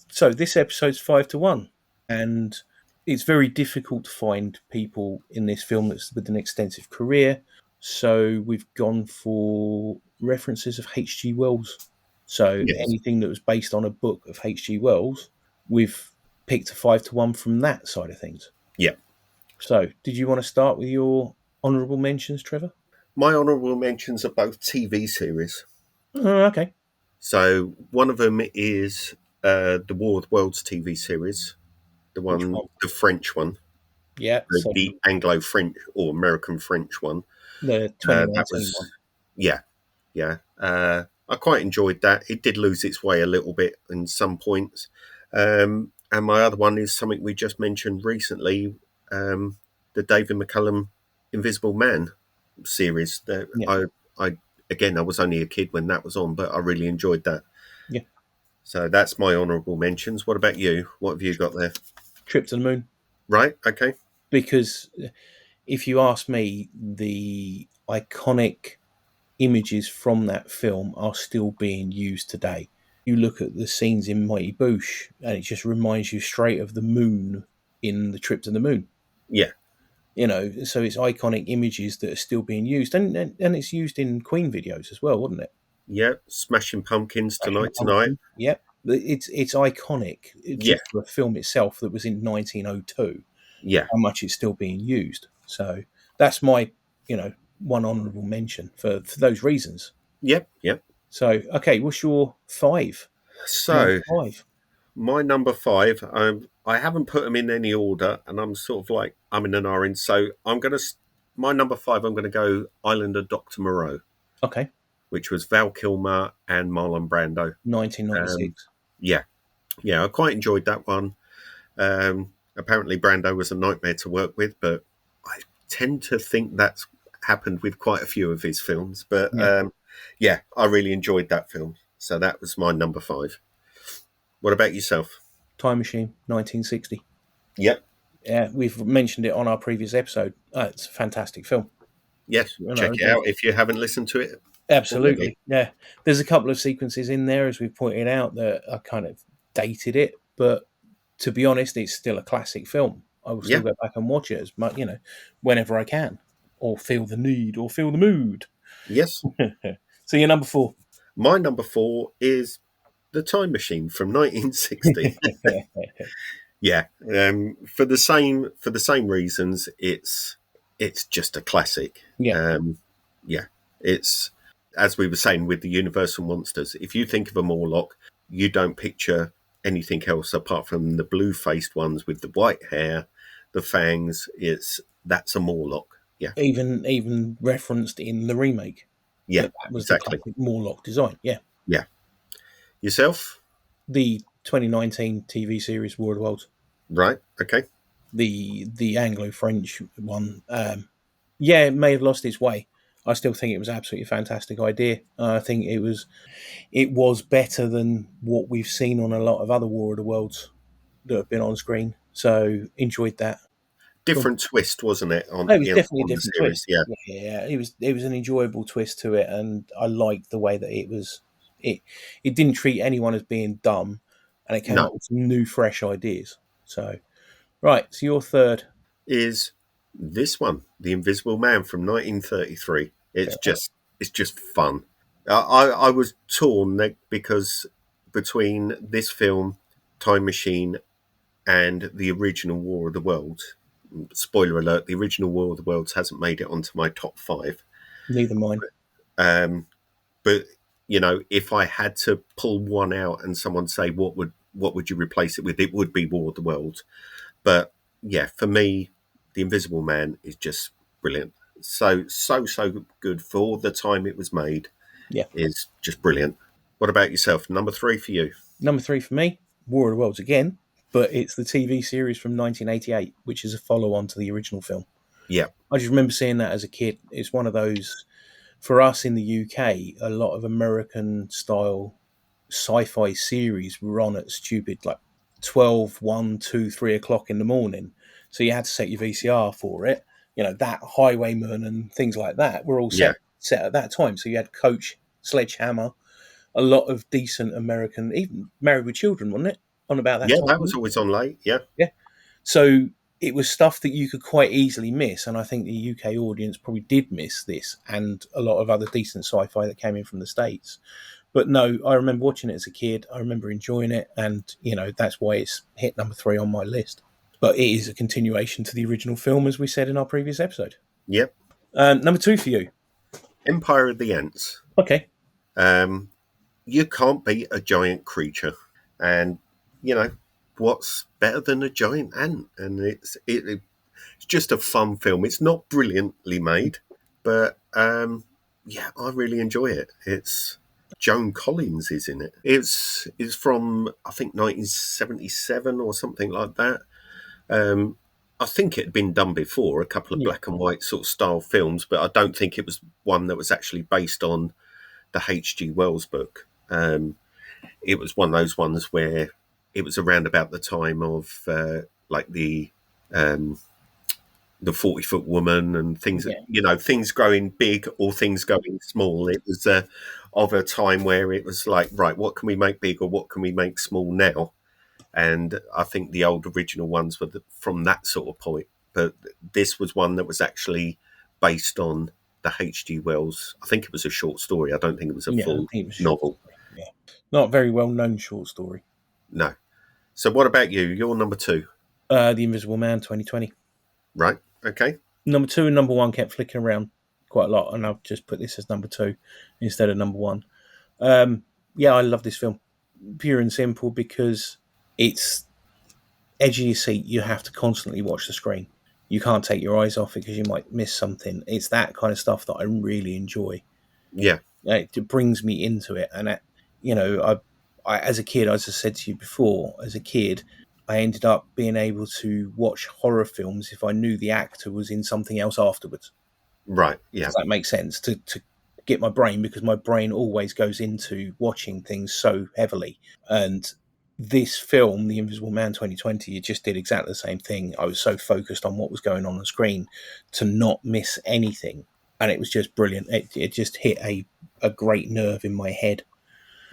So this episode's 5-1, and it's very difficult to find people in this film that's with an extensive career. So we've gone for references of H.G. Wells. So Yes. anything that was based on a book of H.G. Wells, we've picked a 5-1 from that side of things. Yeah. So did you want to start with your honourable mentions, Trevor? My honourable mentions are both TV series. Oh, okay. So one of them is the War of the Worlds TV series, Which one? the French one, Yeah, so the Anglo-French or American-French one. the That 2019 one. was, yeah, yeah. I quite enjoyed that. It did lose its way a little bit in some points. And my other one is something we just mentioned recently, the David McCallum Invisible Man series. Yeah, I again, I was only a kid when that was on, but I really enjoyed that. yeah. So that's my honourable mentions. What about you? What have you got there? Trip to the Moon. Right? Okay. Because if you ask me, the iconic images from that film are still being used today. You look at the scenes in Mighty Boosh, and it just reminds you straight of the moon in the Trip to the Moon. Yeah. So it's iconic images that are still being used, and it's used in Queen videos as well, wasn't it? Yeah. Smashing Pumpkins Smashing tonight. Pumpkins. Yep, it's iconic Yeah. just for a film itself that was in 1902. Yeah. How much it's still being used. So that's my, one honourable mention for those reasons. Yep. Yep. So okay, what's your five? Number So five. my number five, I haven't put them in any order, and I'm sort of like I'm in an orange. So my number five. I'm gonna go Island of Doctor Moreau, Okay, which was Val Kilmer and Marlon Brando. Um, 1996. yeah, yeah, I quite enjoyed that one. Apparently, Brando was a nightmare to work with, but I tend to think that's happened with quite a few of his films. But Yeah, yeah, I really enjoyed that film. So that was my number five. What about yourself? Time Machine, 1960. Yep. Yeah, we've mentioned it on our previous episode. Yes. It's a fantastic film. Check it out if you haven't listened to it already. Absolutely. Yeah, there's a couple of sequences in there, as we've pointed out, that are kind of dated it, but to be honest, it's still a classic film. I will still Yeah. go back and watch it as much, whenever I can, or feel the need, or feel the mood. Yes. So you're number four. My number four is The Time Machine from 1960. Yeah. For the same reasons, it's just a classic. Yeah, Yeah. It's as we were saying with the Universal monsters. If you think of a Morlock, you don't picture anything else apart from the blue-faced ones with the white hair, the fangs. That's a Morlock. Yeah. even referenced in the remake Yeah. that was the Exactly. classic Morlock design. Yeah, Yeah. Yourself? the 2019 TV series War of the Worlds, Right. Okay. the Anglo-French one. Yeah, it may have lost its way. I still think it was absolutely a fantastic idea. I think it was better than what we've seen on a lot of other War of the Worlds that have been on screen. So enjoyed that. Well, Different twist, wasn't it, it was definitely a on the different twist. series? Yeah. Yeah, it was an enjoyable twist to it, and I liked the way that it was. It didn't treat anyone as being dumb, and it came No. up with some new, fresh ideas. So right, so your third. Is this one, The Invisible Man from 1933. Fair It's just fun. I was torn because between this film, Time Machine, and the original War of the Worlds. Spoiler alert: the original War of the Worlds hasn't made it onto my top five. Neither mine. Um, but if I had to pull one out and someone say what would you replace it with, it would be War of the Worlds. But yeah, for me, The Invisible Man is just brilliant. So good for the time it was made. Yeah, Is just brilliant. What about yourself? Number three for you? number three for me, War of the Worlds again, but it's the TV series from 1988, which is a follow-on to the original film. Yeah, I just remember seeing that as a kid. It's one of those, for us in the UK, a lot of American style sci-fi series were on at stupid like 12, 1, 2, 3 o'clock in the morning. So you had to set your VCR for it. That Highwayman and things like that were all yeah, set at that time. So you had Coach, Sledgehammer, a lot of decent American, even Married with Children, wasn't it? on about that Yeah, time that of was year. always on late. Yeah, Yeah. So it was stuff that you could quite easily miss, and I think the UK audience probably did miss this and a lot of other decent sci-fi that came in from the States. But no, I remember watching it as a kid. I remember enjoying it, and that's why it's hit number 3 on my list. But it is a continuation to the original film, as we said in our previous episode. yep. Number 2 for you. Empire of the Ants. Okay. Um, you can't beat a giant creature, and you know what's better than a giant ant? And it's just a fun film. It's not brilliantly made, but yeah, I really enjoy it. It's Joan Collins is in it. It's from I think 1977 or something like that. Um, I think it had been done before, a couple of Yeah. black and white sort of style films, but I don't think it was one that was actually based on the H.G. Wells book. It was one of those ones where it was around about the time of like the 40-foot woman and things, Yeah. things growing big or things going small. It was of a time where it was like, right, what can we make big or what can we make small now? And I think the old original ones were from that sort of point. But this was one that was actually based on the H.G. Wells. I think it was a short story. I don't think it was a Yeah. I full think it was a short novel. story. Yeah. Not a very well known short story. No. So what about you? You're number two, The Invisible Man 2020. right? Okay. Number 2 and number 1 kept flicking around quite a lot, and I've just put this as number 2 instead of number 1. Yeah, I love this film, pure and simple, because it's edge of your seat. You have to constantly watch the screen. You can't take your eyes off it because you might miss something. It's that kind of stuff that I really enjoy. Yeah. It brings me into it, and as a kid, as I said to you before, as a kid, I ended up being able to watch horror films if I knew the actor was in something else afterwards. Right. Yeah. Does that make sense? To get my brain, because my brain always goes into watching things so heavily. And this film, The Invisible Man 2020, it just did exactly the same thing. I was so focused on what was going on screen to not miss anything. And it was just brilliant. It just hit a great nerve in my head.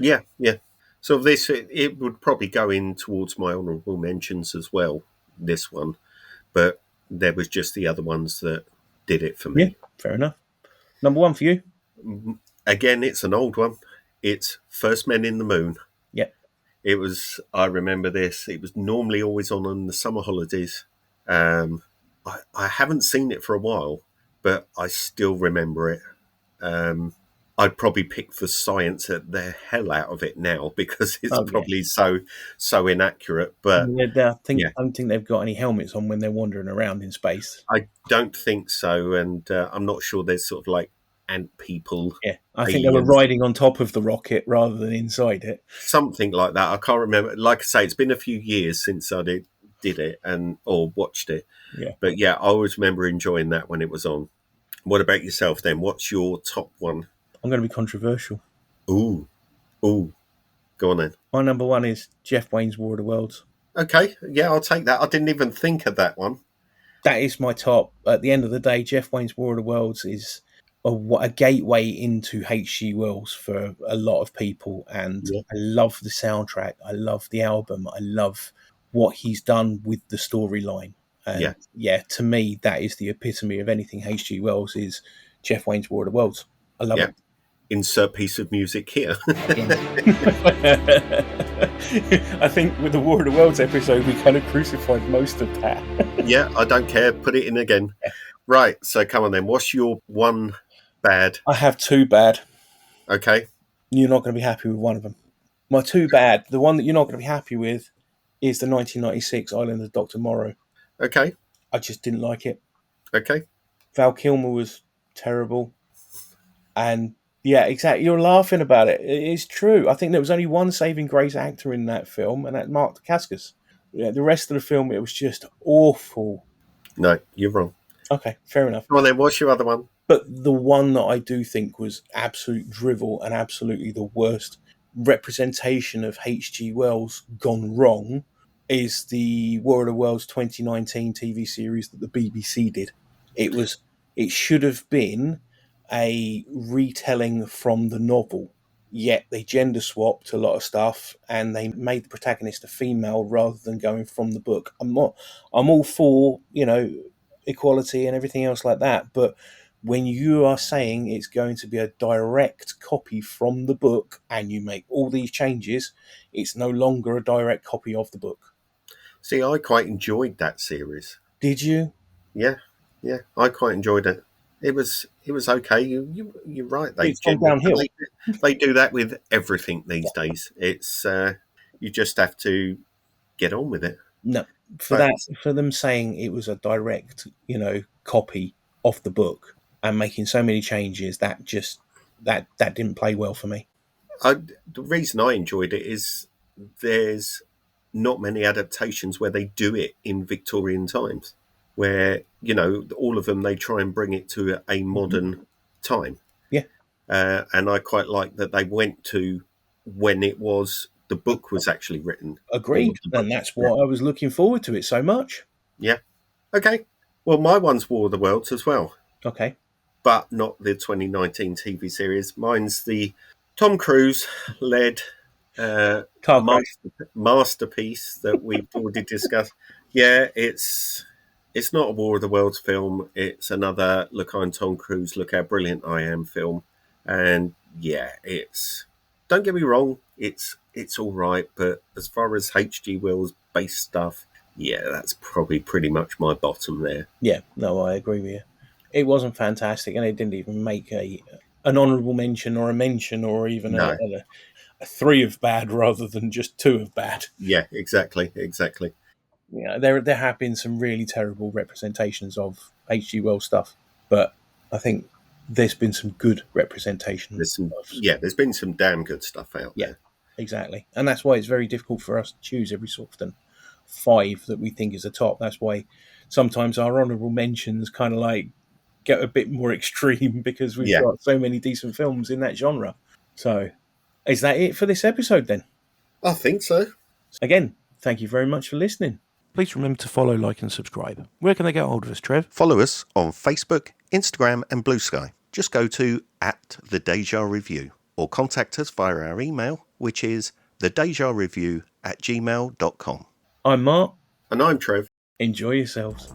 Yeah. Yeah. So it would probably go in towards my honourable mentions as well. This one, but there was just the other ones that did it for Yeah, me. fair enough. Number 1 for you? Again, it's an old one. It's First Men in the Moon. Yeah. It was. I remember this. It was normally always on the summer holidays. Um, I haven't seen it for a while, but I still remember it. Um, I'd probably pick the science at the hell out of it now because it's Oh, yeah. probably so inaccurate. But I yeah, don't think they've got any helmets on when they're wandering around in space. I don't think so, and I'm not sure there's sort of like ant people, Yeah, I think they were aliens, riding on top of the rocket rather than inside it. something like that. I can't remember. Like I say, it's been a few years since I did it and or watched it. Yeah, But yeah, I always remember enjoying that when it was on. What about yourself then? What's your top one? I'm going to be controversial. Ooh, ooh, go on then. My number 1 is Jeff Wayne's War of the Worlds. Okay, yeah, I'll take that. I didn't even think of that one. That is my top. At the end of the day, Jeff Wayne's War of the Worlds is a gateway into H.G. Wells for a lot of people, and Yeah, I love the soundtrack. I love the album. I love what he's done with the storyline. yeah, And yeah, to me, that is the epitome of anything H.G. Wells is. Jeff Wayne's War of the Worlds. I love yeah. it. Insert piece of music here. Yeah. I think with the War of the Worlds episode, we kind of crucified most of that. Yeah, I don't care. Put it in again. Right, so come on then. What's your one bad? I have 2 bad. Okay, You're not going to be happy with one of them. My 2 bad, the one that you're not going to be happy with, is the 1996 Island of Dr. Moreau. okay, I just didn't like it. okay. Val Kilmer was terrible. And yeah, exactly. You're laughing about it. It's true. I think there was only one saving grace actor in that film, and that's Mark Dacascos. Yeah, the rest of the film, it was just awful. No, you're wrong. Okay, fair enough. Come on then. What's your other one? But the one that I do think was absolute drivel and absolutely the worst representation of H.G. Wells gone wrong is the War of the Worlds 2019 TV series that the BBC did. It should have been a retelling from the novel. yet they gender swapped a lot of stuff and they made the protagonist a female rather than going from the book. I'm all for, equality and everything else like that, but when you are saying it's going to be a direct copy from the book and you make all these changes, it's no longer a direct copy of the book. See, I quite enjoyed that series. Did you? Yeah, yeah, I quite enjoyed it. It was okay. You're right. They It's gone gender, and downhill. they do that with everything these days. It's you just have to get on with it. No, But for them saying it was a direct, copy of the book and making so many changes, that didn't play well for me. the reason I enjoyed it is there's not many adaptations where they do it in Victorian times, where all of them they try and bring it to a modern time. Yeah, And I quite like that they went to when it was the book was actually written, or agreed, the book. and that's Yeah, why I was looking forward to it so much. yeah. Okay. Well, my one's War of the Worlds as well, Okay, but not the 2019 TV series. Mine's the Tom Cruise led car crash. masterpiece that we've already discussed. Yeah, it's not a War of the Worlds film. It's another look, I'm Tom Cruise, look how brilliant I am film. And yeah, it's don't get me wrong, it's all right, but as far as HG Wells based stuff, yeah, that's probably pretty much my bottom there. Yeah, no, I agree with you. It wasn't fantastic, and it didn't even make an honourable mention or a mention or even No, a three of bad rather than just two of bad. yeah, exactly. There have been some really terrible representations of H.G. Wells stuff, but I think there's been some good representation of. There's been some damn good stuff out Yeah, there. exactly, and that's why it's very difficult for us to choose every so often five that we think is a top. That's why sometimes our honourable mentions kind of like get a bit more extreme because we've Yeah, got so many decent films in that genre. So, is that it for this episode then? I think so. Again, thank you very much for listening. Please remember to follow, like, and subscribe. Where can they get hold of us, Trev? Follow us on Facebook, Instagram, and Blue Sky. Just go to @the Deja Review or contact us via our email, which is thedejareview@gmail.com. I'm Mark. And I'm Trev. Enjoy yourselves.